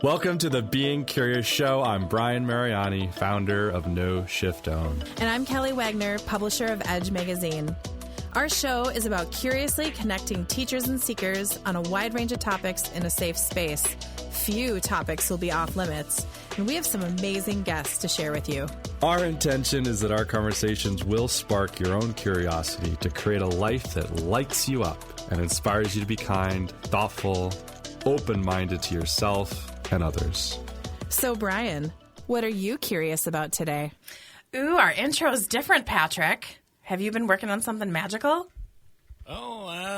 Welcome to the Being Curious Show. I'm Brian Mariani, founder of No Shift Own. And I'm Kelly Wagner, publisher of Edge Magazine. Our show is about curiously connecting teachers and seekers on a wide range of topics in a safe space. Few topics will be off limits, and we have some amazing guests to share with you. Our intention is that our conversations will spark your own curiosity to create a life that lights you up and inspires you to be kind, thoughtful, open-minded to yourself and others. So, Brian, what are you curious about today? Ooh, our intro's different, Patrick. Have you been working on something magical?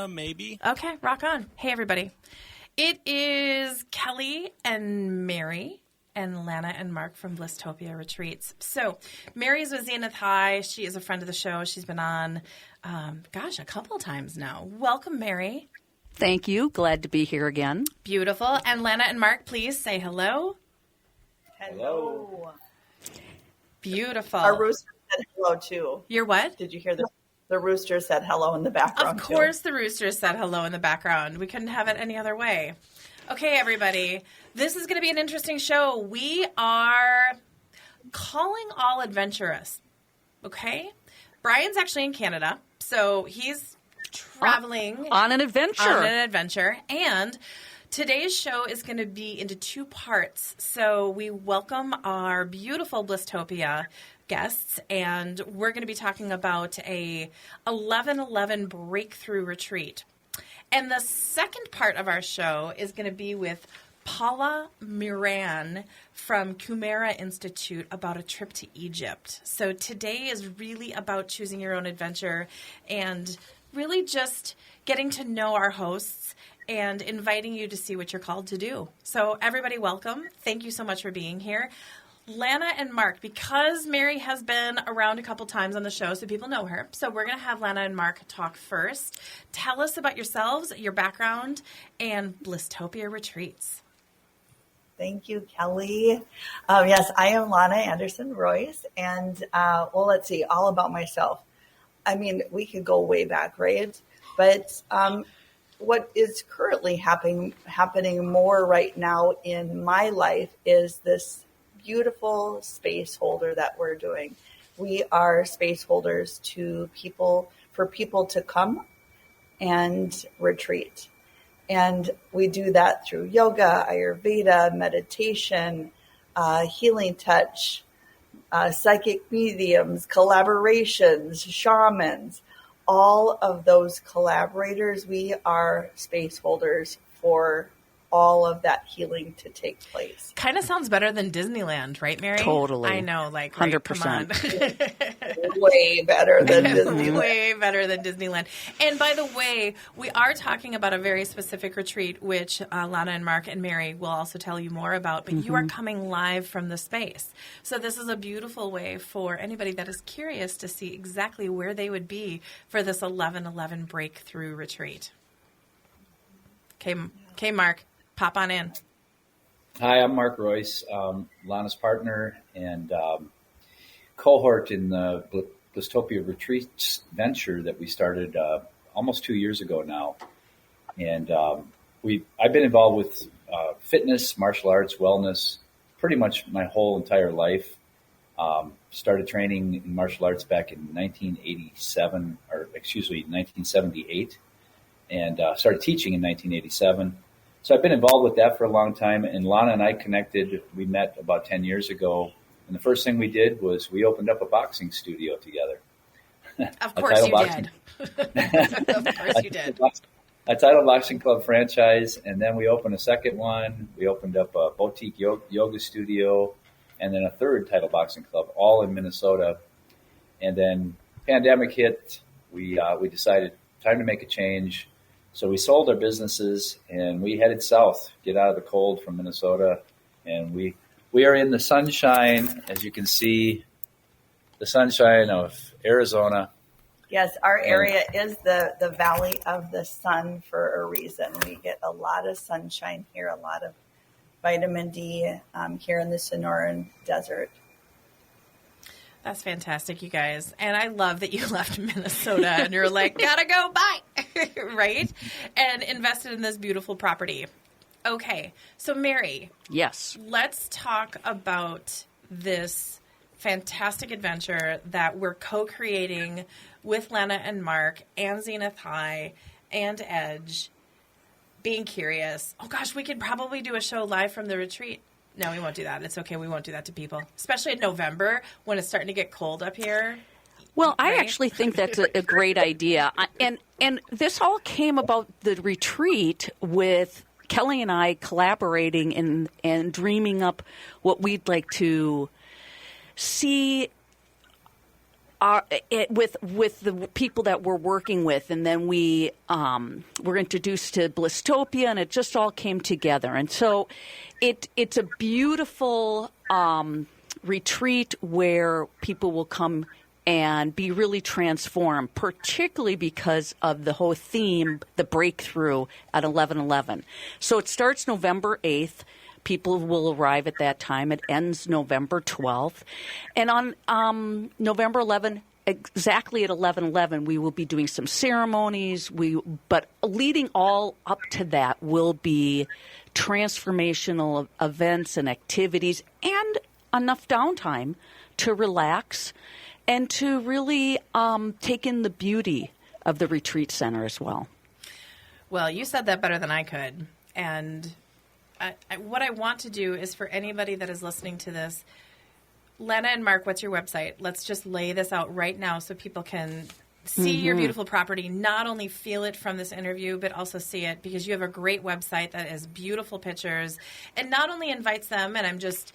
Maybe. Okay, rock on. Hey, everybody. It is Kelly and Mary and Lana and Mark from Blisstopia Retreats. So, Mary's with Zenith High. She is a friend of the show. She's been on, a couple times now. Welcome, Mary. Thank you. Glad to be here again. Beautiful. And Lana and Mark, please say hello. Hello. Beautiful. Our rooster said hello, too. Your what? Did you hear this? The rooster said hello in the background, Of course the rooster said hello in the background. We couldn't have it any other way. Okay, everybody. This is going to be an interesting show. We are calling all adventurous. Okay? Brian's actually in Canada, so he's traveling on an adventure. And today's show is going to be into two parts. So we welcome our beautiful Blisstopia guests, and we're going to be talking about a 11/11 breakthrough retreat. And the second part of our show is going to be with Paula Miran from Kumara Institute about a trip to Egypt. So today is really about choosing your own adventure and really just getting to know our hosts and inviting you to see what you're called to do. So everybody, welcome. Thank you so much for being here. Lana and Mark, because Mary has been around a couple times on the show, so people know her. So we're going to have Lana and Mark talk first. Tell us about yourselves, your background, and Blisstopia Retreats. Thank you, Kelly. Yes, I am Lana Anderson-Royce, and let's see, all about myself. I mean, we could go way back, right? But what is currently happening more right now in my life is this beautiful space holder that we're doing. We are space holders for people to come and retreat. And we do that through yoga, Ayurveda, meditation, healing touch, psychic mediums, collaborations, shamans, all of those collaborators. We are space holders for all of that healing to take place. Kind of sounds better than Disneyland, right, Mary? Totally. I know, like, 100%. Way better than Disneyland. Way better than Disneyland. And by the way, we are talking about a very specific retreat, which Lana and Mark and Mary will also tell you more about, but you are coming live from the space. So this is a beautiful way for anybody that is curious to see exactly where they would be for this 11/11 breakthrough retreat. Okay, Mark. Pop on in. Hi, I'm Mark Royce, Lana's partner and cohort in the Blisstopia Retreats venture that we started almost 2 years ago now. And I've been involved with fitness, martial arts, wellness, pretty much my whole entire life. Started training in martial arts back in 1978, and started teaching in 1987. So I've been involved with that for a long time, and Lana and I connected. We met about 10 years ago, and the first thing we did was we opened up a boxing studio together. Of course you did. Of course you did. A Title Boxing Club franchise, and then we opened a second one. We opened up a boutique yoga studio, and then a third Title Boxing Club, all in Minnesota. And then pandemic hit. We decided time to make a change. So we sold our businesses and we headed south, get out of the cold from Minnesota. And we are in the sunshine, as you can see, the sunshine of Arizona. Yes, our area is the Valley of the Sun for a reason. We get a lot of sunshine here, a lot of vitamin D here in the Sonoran Desert. That's fantastic, you guys. And I love that you left Minnesota and you're like, gotta go, bye, right? And invested in this beautiful property. Okay. So, Mary. Yes. Let's talk about this fantastic adventure that we're co-creating with Lana and Mark and Zenith High and Edge. Being curious. Oh, gosh, we could probably do a show live from the retreat. No, we won't do that. It's okay. We won't do that to people, especially in November when it's starting to get cold up here. Well, right? I actually think that's a great idea. And this all came about the retreat with Kelly and I collaborating and dreaming up what we'd like to see with the people that we're working with. And then we were introduced to Blisstopia, and it just all came together. And so it's a beautiful retreat where people will come and be really transformed, particularly because of the whole theme, the breakthrough at 11/11. So it starts November 8th. People will arrive at that time. It ends November 12th. And on November 11th, exactly at 11/11, we will be doing some ceremonies. But leading all up to that will be transformational events and activities and enough downtime to relax and to really take in the beauty of the retreat center as well. Well, you said that better than I could. And what I want to do is for anybody that is listening to this, Lana and Mark, what's your website? Let's just lay this out right now so people can see your beautiful property, not only feel it from this interview, but also see it, because you have a great website that has beautiful pictures and not only invites them, and I'm just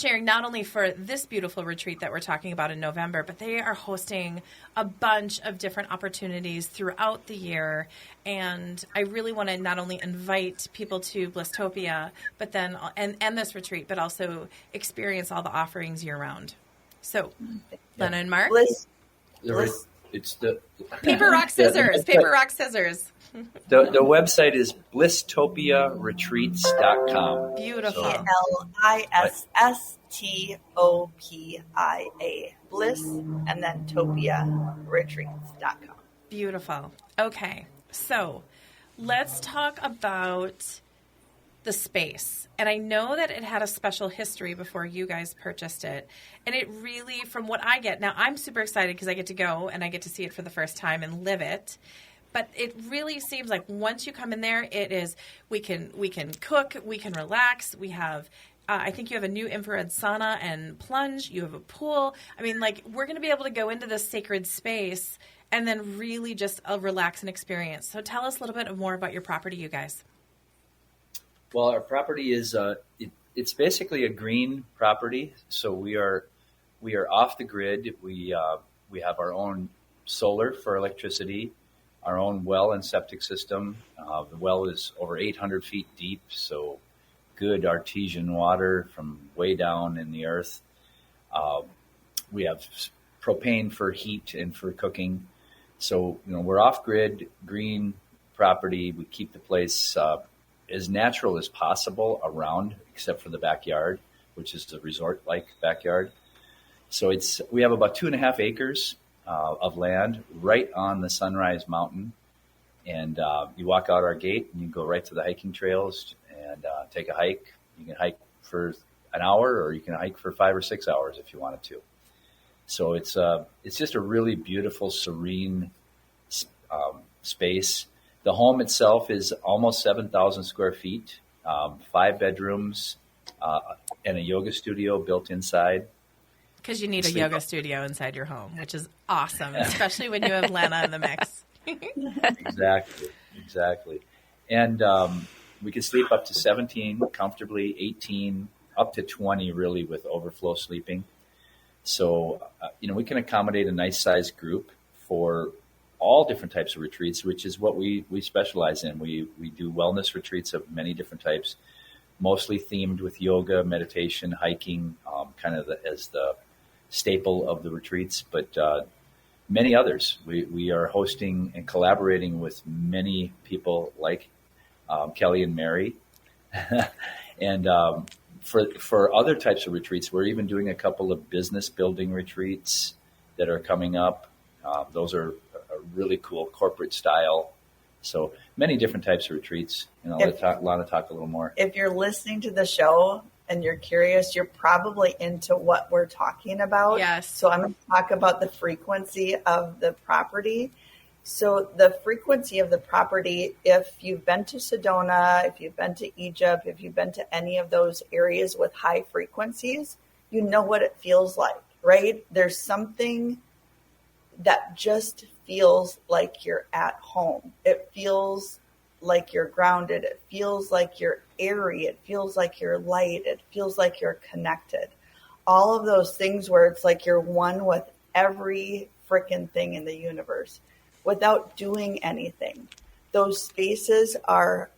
sharing not only for this beautiful retreat that we're talking about in November, but they are hosting a bunch of different opportunities throughout the year. And I really want to not only invite people to Blisstopia, but then and this retreat, but also experience all the offerings year round. So, Lana and Mark, It's the paper rock scissors. Paper rock scissors. The website is blisstopiaretreats.com. Beautiful. So, Listopia. Bliss, and then topiaretreats.com. Beautiful. Okay. So let's talk about the space. And I know that it had a special history before you guys purchased it. And it really, from what I get, now I'm super excited because I get to go and I get to see it for the first time and live it. But it really seems like once you come in there, it is, we can cook, we can relax. We have, I think you have a new infrared sauna and plunge. You have a pool. I mean, like, we're going to be able to go into this sacred space and then really just relax and experience. So tell us a little bit more about your property, you guys. Well, our property is, it's basically a green property. So we are off the grid. We have our own solar for electricity, our own well and septic system. The well is over 800 feet deep, so good artesian water from way down in the earth. We have propane for heat and for cooking. So, we're off-grid, green property. We keep the place as natural as possible around, except for the backyard, which is the resort-like backyard. So we have about 2.5 acres of land right on the Sunrise Mountain. And you walk out our gate and you go right to the hiking trails and take a hike. You can hike for an hour or you can hike for 5 or 6 hours if you wanted to. So it's just a really beautiful, serene space. The home itself is almost 7,000 square feet, 5 bedrooms, and a yoga studio built inside. Because you need a yoga studio inside your home, which is awesome, especially when you have Lana in the mix. Exactly. And we can sleep up to 17 comfortably, 18, up to 20 really with overflow sleeping. So, we can accommodate a nice sized group for all different types of retreats, which is what we specialize in. We do wellness retreats of many different types, mostly themed with yoga, meditation, hiking, kind of as the staple of the retreats, but many others. We are hosting and collaborating with many people like Kelly and Mary. And for other types of retreats, we're even doing a couple of business building retreats that are coming up. Those are a really cool corporate style So many different types of retreats, and I'll let Lana talk a little more. If you're listening to the show and you're curious, you're probably into what we're talking about. Yes. So I'm going to talk about the frequency of the property. So the frequency of the property, if you've been to Sedona, if you've been to Egypt, if you've been to any of those areas with high frequencies, you know what it feels like, right? There's something that just feels like you're at home. It feels like you're grounded. It feels like you're airy. It feels like you're light. It feels like you're connected. All of those things where it's like you're one with every freaking thing in the universe without doing anything. Those spaces are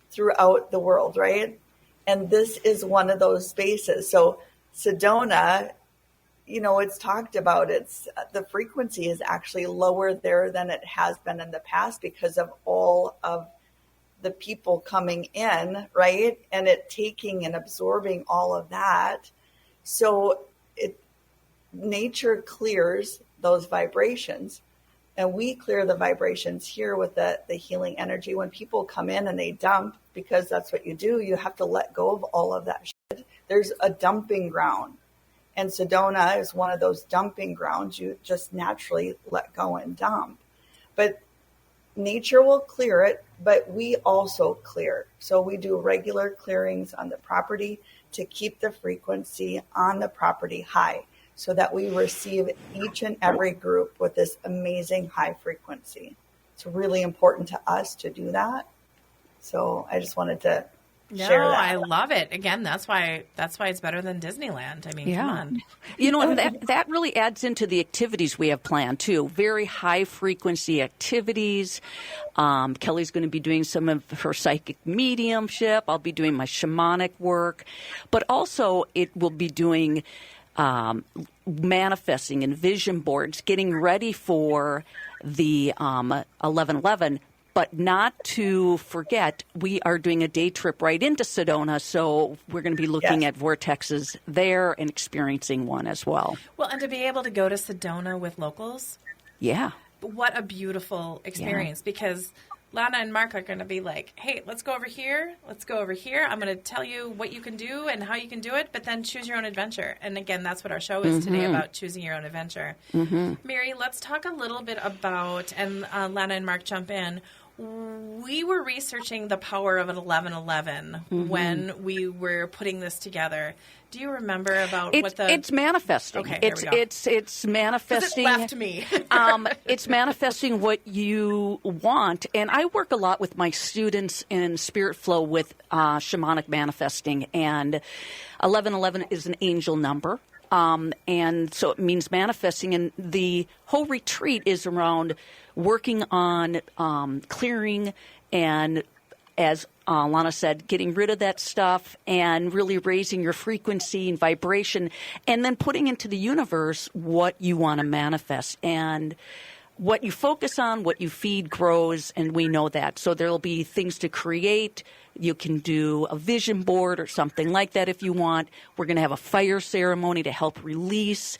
throughout the world, right? And this is one of those spaces. So Sedona, it's talked about, the frequency is actually lower there than it has been in the past because of all of the people coming in, right? And it taking and absorbing all of that. So nature clears those vibrations, and we clear the vibrations here with the healing energy. When people come in and they dump, because that's what you do, you have to let go of all of that shit. There's a dumping ground. And Sedona is one of those dumping grounds. You just naturally let go and dump. But nature will clear it, but we also clear. So we do regular clearings on the property to keep the frequency on the property high so that we receive each and every group with this amazing high frequency. It's really important to us to do that. So I just wanted to share that. I love it. Again, that's why it's better than Disneyland. I mean, come on. And that really adds into the activities we have planned too. Very high frequency activities. Kelly's going to be doing some of her psychic mediumship. I'll be doing my shamanic work, but also it will be doing manifesting and vision boards, getting ready for the 11/11. But not to forget, we are doing a day trip right into Sedona, so we're going to be looking at vortexes there and experiencing one as well. Well, and to be able to go to Sedona with locals. Yeah. What a beautiful experience, because Lana and Mark are going to be like, hey, let's go over here. Let's go over here. I'm going to tell you what you can do and how you can do it, but then choose your own adventure. And again, that's what our show is today, about choosing your own adventure. Mary, let's talk a little bit about, and Lana and Mark jump in, we were researching the power of an 11/11 when we were putting this together. Do you remember about what the... It's manifesting. Okay, it's manifesting. It left me. It's manifesting what you want. And I work a lot with my students in Spirit Flow with shamanic manifesting. And 11/11 is an angel number. And so it means manifesting. And the whole retreat is around working on clearing and, as Lana said, getting rid of that stuff and really raising your frequency and vibration, and then putting into the universe what you want to manifest. And what you focus on, what you feed grows, and we know that. So there'll be things to create. You can do a vision board or something like that if you want. We're going to have a fire ceremony to help release.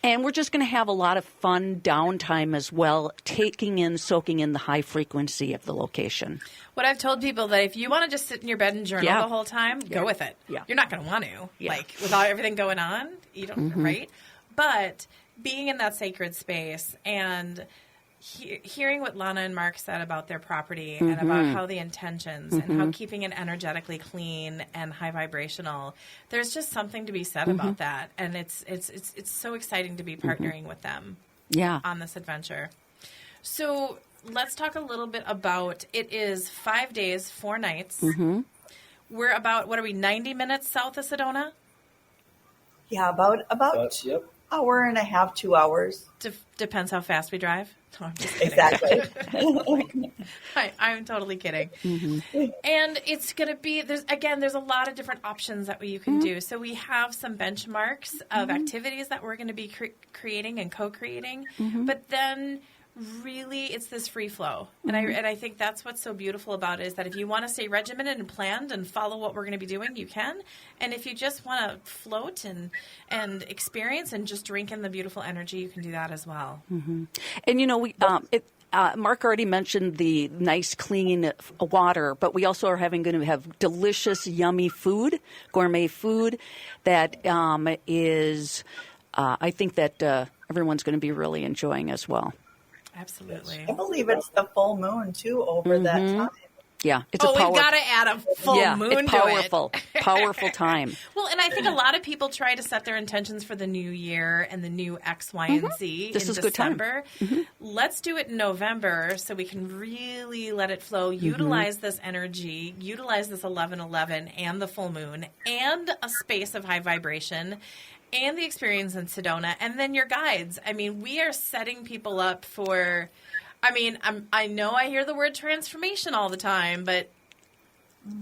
And we're just going to have a lot of fun downtime as well, soaking in the high frequency of the location. What I've told people, that if you want to just sit in your bed and journal the whole time, go with it. Yeah. You're not going to want to. Like, with everything going on, you don't, right? But being in that sacred space and hearing what Lana and Mark said about their property and about how the intentions and how keeping it energetically clean and high vibrational, there's just something to be said about that. And it's so exciting to be partnering with them on this adventure. So let's talk a little bit about, it is 5 days, 4 nights. We're about, 90 minutes south of Sedona? Yeah, about Yep. hour and a half, 2 hours. Depends how fast we drive. No, I'm just kidding. Exactly. I'm totally kidding. And it's going to be, there's a lot of different options that you can do. So we have some benchmarks of activities that we're going to be creating and co-creating. But then really it's this free flow. And I think that's what's so beautiful about it, is that if you want to stay regimented and planned and follow what we're going to be doing, you can. And if you just want to float and experience and just drink in the beautiful energy, you can do that as well. And Mark already mentioned the nice, clean water, but we also are going to have delicious, yummy food, gourmet food that is, I think that everyone's going to be really enjoying as well. Absolutely. I believe it's the full moon, too, over that time. Yeah, it's we've got to add a full moon it's powerful, to it. Powerful time. Well, and I think a lot of people try to set their intentions for the new year and the new X, Y, and Z This in is December. Good time. Let's do it in November so we can really let it flow, utilize this energy, utilize this 11/11 and the full moon and a space of high vibration and the experience in Sedona, and then your guides. I mean, we are setting people up for... I mean, I know I hear the word transformation all the time, but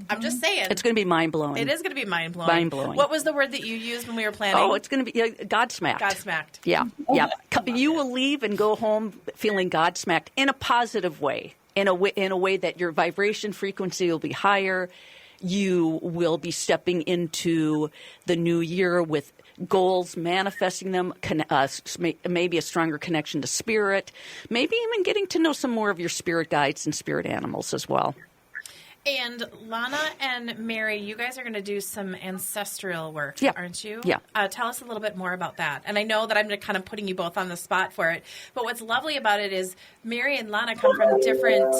I'm just saying. It's going to be mind-blowing. It is going to be mind-blowing. Mind-blowing. What was the word that you used when we were planning? Oh, it's going to be Godsmacked. Godsmacked. Yeah, yeah. You will leave and go home feeling Godsmacked in a positive way, in a way that your vibration frequency will be higher. You will be stepping into the new year with goals, manifesting them, maybe a stronger connection to spirit, maybe even getting to know some more of your spirit guides and spirit animals as well. And Lana and Mary, you guys are going to do some ancestral work, aren't you? Yeah. Tell us a little bit more about that. And I know that I'm kind of putting you both on the spot for it, but what's lovely about it is Mary and Lana come from different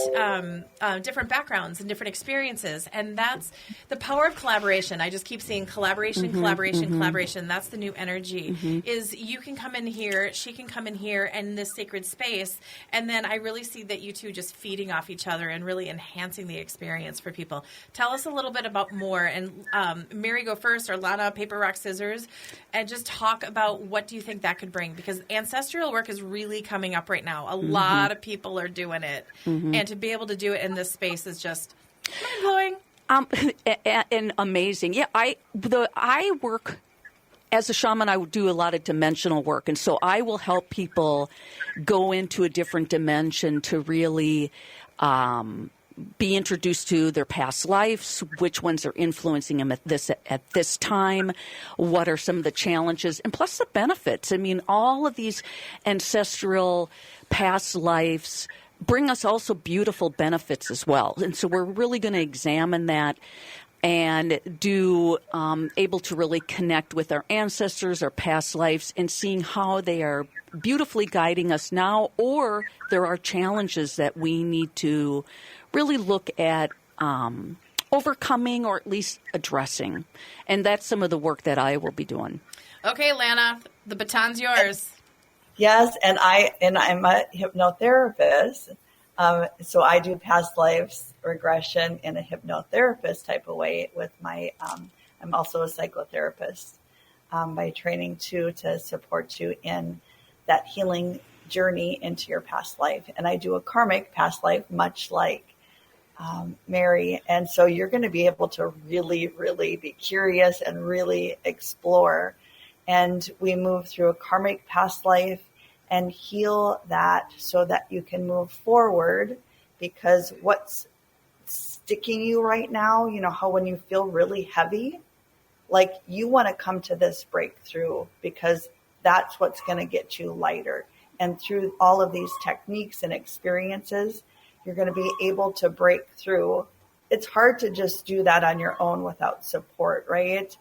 backgrounds and different experiences, and that's the power of collaboration. I just keep seeing collaboration. That's the new energy. Is you can come in here, she can come in here, and this sacred space, and then I really see that you two just feeding off each other and really enhancing the experience for people. Tell us a little bit about more, and Mary, go first, or Lana, paper, rock, scissors, and just talk about what do you think that could bring, because ancestral work is really coming up right now. A lot of people are doing it, and to be able to do it in this space is just mind-blowing. And amazing. Yeah, I work as a shaman. I do a lot of dimensional work, and so I will help people go into a different dimension to really be introduced to their past lives, which ones are influencing them at this time, what are some of the challenges, and plus the benefits. I mean, all of these ancestral past lives bring us also beautiful benefits as well. And so we're really going to examine that and do able to really connect with our ancestors, our past lives, and seeing how they are beautifully guiding us now, or there are challenges that we need to really look at overcoming or at least addressing. And that's some of the work that I will be doing. Okay, Lana, the baton's yours. Yes, and I'm a hypnotherapist, so I do past lives regression in a hypnotherapist type of way with my. I'm also a psychotherapist by training to support you in that healing journey into your past life, and I do a karmic past life, much like Mary, and so you're going to be able to really, really be curious and really explore. And we move through a karmic past life and heal that so that you can move forward, because what's sticking you right now, you know how when you feel really heavy, like you want to come to this breakthrough because that's what's going to get you lighter. And through all of these techniques and experiences, you're going to be able to break through. It's hard to just do that on your own without support, right?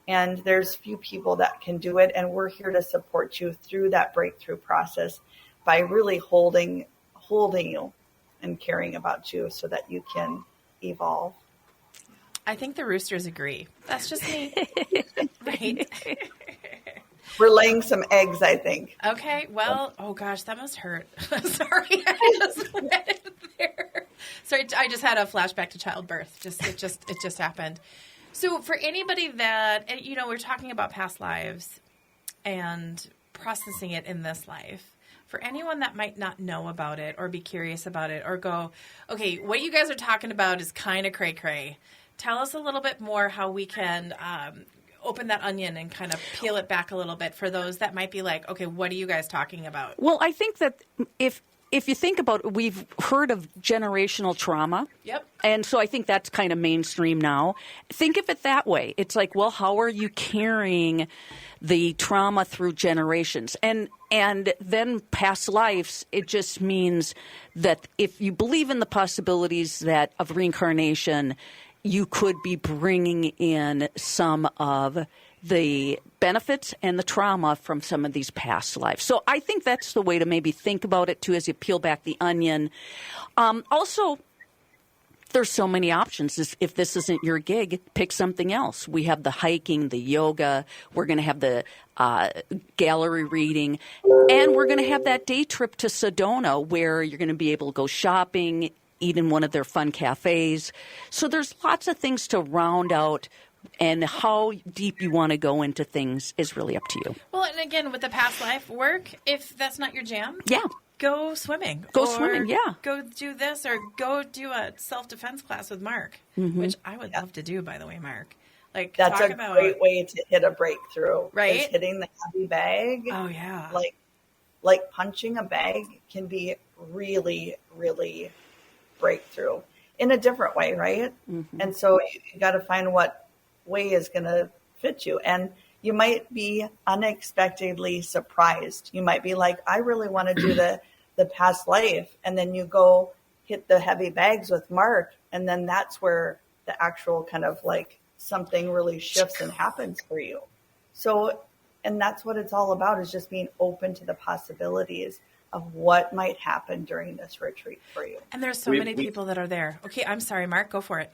And there's few people that can do it. And we're here to support you through that breakthrough process by really holding you and caring about you so that you can evolve. I think the roosters agree. That's just me. Right? We're laying some eggs, I think. Okay, well, oh gosh, that must hurt. Sorry, I just went there. Sorry, I just had a flashback to childbirth. It just happened. So for anybody that, we're talking about past lives and processing it in this life. For anyone that might not know about it or be curious about it or go, okay, what you guys are talking about is kind of cray-cray. Tell us a little bit more how we can open that onion and kind of peel it back a little bit for those that might be like, okay, what are you guys talking about? Well, I think that if if you think about it, we've heard of generational trauma. Yep. And so I think that's kind of mainstream now. Think of it that way. It's like, well, how are you carrying the trauma through generations? And then past lives, it just means that if you believe in the possibilities that of reincarnation, you could be bringing in some of the benefits and the trauma from some of these past lives. So I think that's the way to maybe think about it, too, as you peel back the onion. Also, there's so many options. If this isn't your gig, pick something else. We have the hiking, the yoga. We're going to have the gallery reading. And we're going to have that day trip to Sedona where you're going to be able to go shopping, eat in one of their fun cafes. So there's lots of things to round out. And how deep you want to go into things is really up to you. Well, and again, with the past life work, if that's not your jam, yeah, go swimming. Go swimming, yeah. Go do this or go do a self-defense class with Mark, which I would love to do, by the way, Mark. Like, that's a great way to hit a breakthrough. Right? Is hitting the heavy bag. Oh, yeah. Like punching a bag can be really, really breakthrough in a different way, right? And so you got to find what way is going to fit you. And you might be unexpectedly surprised. You might be like, I really want to do the past life. And then you go hit the heavy bags with Mark. And then that's where the actual kind of like something really shifts and happens for you. So, and that's what it's all about, is just being open to the possibilities of what might happen during this retreat for you. And there's so many people that are there. Okay, I'm sorry, Mark, go for it.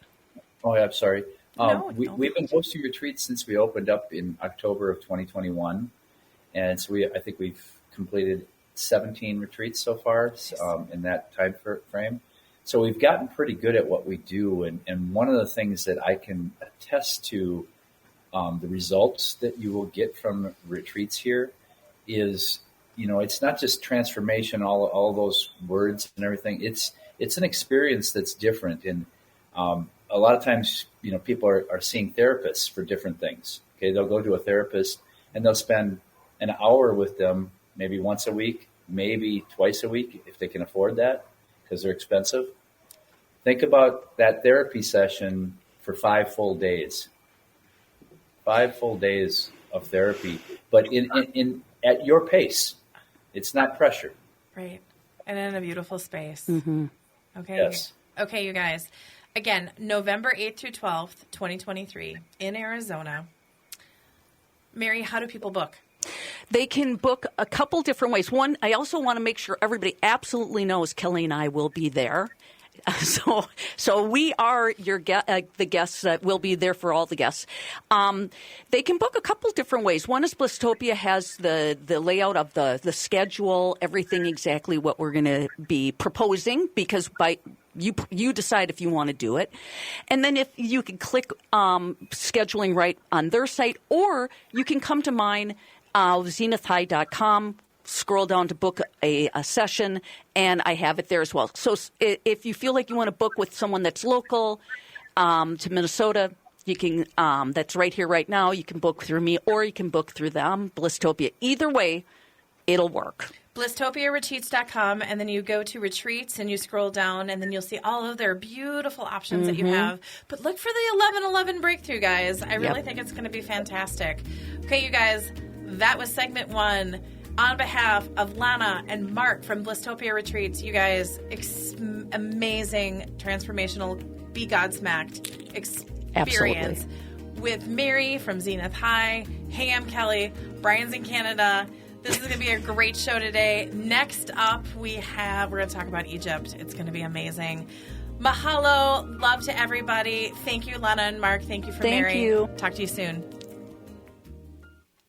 Oh, yeah, I'm sorry. We've been hosting retreats since we opened up in October of 2021. And so I think we've completed 17 retreats so far in that time frame. So we've gotten pretty good at what we do. And one of the things that I can attest to the results that you will get from retreats here is, it's not just transformation, all those words and everything. It's an experience that's different. And a lot of times, people are seeing therapists for different things. Okay, they'll go to a therapist and they'll spend an hour with them, maybe once a week, maybe twice a week if they can afford that, because they're expensive. Think about that therapy session for 5 full days. 5 full days of therapy, but in at your pace. It's not pressure. Right, and in a beautiful space. Okay. Yes. Okay, you guys. Again, November 8th through 12th, 2023, in Arizona. Mary, how do people book? They can book a couple different ways. One, I also want to make sure everybody absolutely knows Kelly and I will be there. So we are the guests that will be there for all the guests. They can book a couple different ways. One is Blisstopia has the layout of the schedule, everything exactly what we're going to be proposing, because you decide if you want to do it. And then if you can click scheduling right on their site, or you can come to mine, zenithhigh.com, scroll down to book a session, and I have it there as well. So if you feel like you want to book with someone that's local to Minnesota, you can. That's right here, right now. You can book through me, or you can book through them, Blisstopia. Either way, it'll work. Blisstopiaretreats.com, and then you go to retreats and you scroll down, and then you'll see all of their beautiful options that you have. But look for the 1111 breakthrough, guys. I really think it's going to be fantastic. Okay, you guys, that was segment 1. On behalf of Lana and Mark from Blisstopia Retreats, you guys, amazing, transformational, be Godsmacked experience. Absolutely. With Mary from Zenith High. Hey, I'm Kelly. Brian's in Canada. This is going to be a great show today. Next up, we're going to talk about Egypt. It's going to be amazing. Mahalo. Love to everybody. Thank you, Lana and Mark. Thank you for Mary. Thank you. Talk to you soon.